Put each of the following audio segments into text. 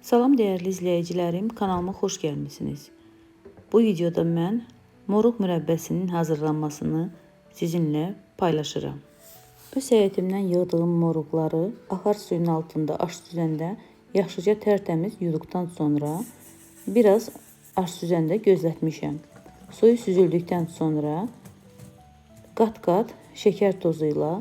Salam dəyərli izləyicilərim, kanalıma xoş gəlmisiniz. Bu videoda mən moruq mürəbbəsinin hazırlanmasını sizinlə paylaşıram. Öz həyətimdən yığdığım moruqları axar suyun altında aş süzəndə yaxşıca tərtəmiz yuduqdan sonra biraz aş süzəndə gözlətmişəm. Suyu süzüldükdən sonra qat-qat şəkər tozu ilə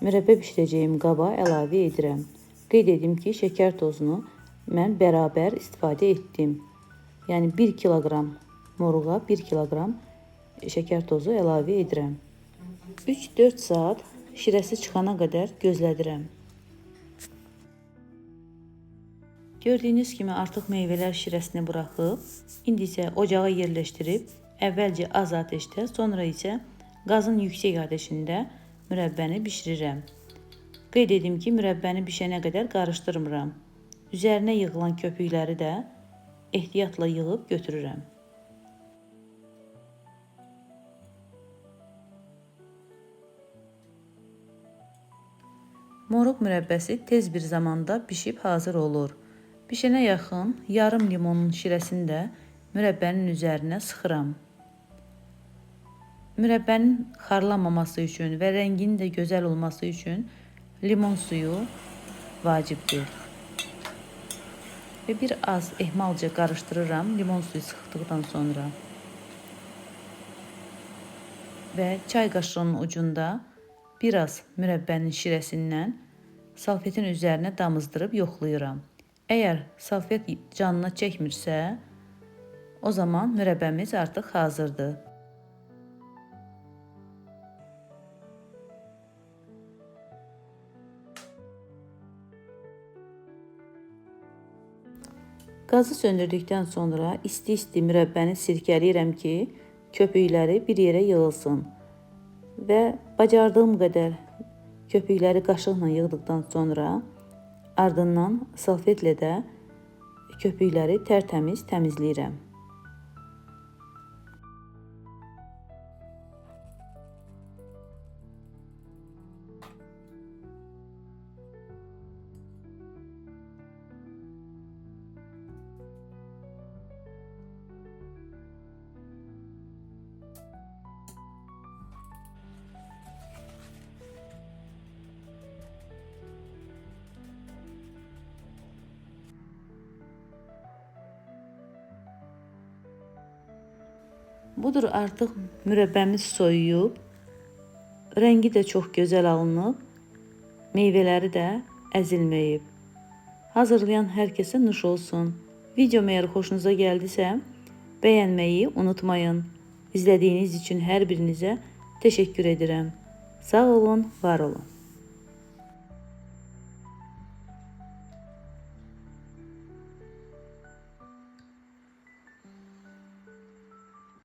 mürəbbə bişirəcəyim qaba əlavə edirəm. Qeyd edim ki, şəkər tozunu mən bərabər istifadə etdim. Yəni 1 kiloqram moruğa 1 kiloqram şəkər tozu əlavə edirəm. 3-4 saat şirəsi çıxana qədər gözlədirəm. Gördüyünüz kimi artıq meyvələr şirəsini buraxıb, indi isə ocağa yerləşdirib, əvvəlcə az ateşdə, sonra isə qazın yüksək ateşində mürəbbəni bişirirəm. Qeyd edim ki, mürəbbəni bişənə qədər qarışdırmıram. Üzərinə yığılan köpükləri də ehtiyatla yığıb götürürəm. Moruq mürəbbəsi tez bir zamanda bişib hazır olur. Bişənə yaxın yarım limonun şirəsini də mürəbbənin üzərinə sıxıram. Mürəbbənin xarlanmaması üçün və rənginin də gözəl olması üçün limon suyu vacibdir. Və bir az ehmalca qarışdırıram limon suyu sıxdıqdan sonra. Və çay qaşığının ucunda biraz mürəbbənin şirəsindən salfetin üzərinə damızdırıb yoxlayıram. Əgər salfet canına çəkmirsə, o zaman mürəbbəmiz artıq hazırdır. Qazı söndürdükdən sonra isti-isti mürəbbəni sirkələyirəm ki, köpükləri bir yerə yığılsın. Və bacardığım qədər köpükləri qaşıqla yığdıqdan sonra ardından salfetlə də köpükləri tərtəmiz təmizləyirəm. Budur, artıq mürəbbəmiz soyuyub, rəngi də çox gözəl alınıb, meyvələri də əzilməyib. Hazırlayan hər kəsə nuş olsun. Videom əgər xoşunuza gəldisə, bəyənməyi unutmayın. İzlədiyiniz üçün hər birinizə təşəkkür edirəm. Sağ olun, var olun.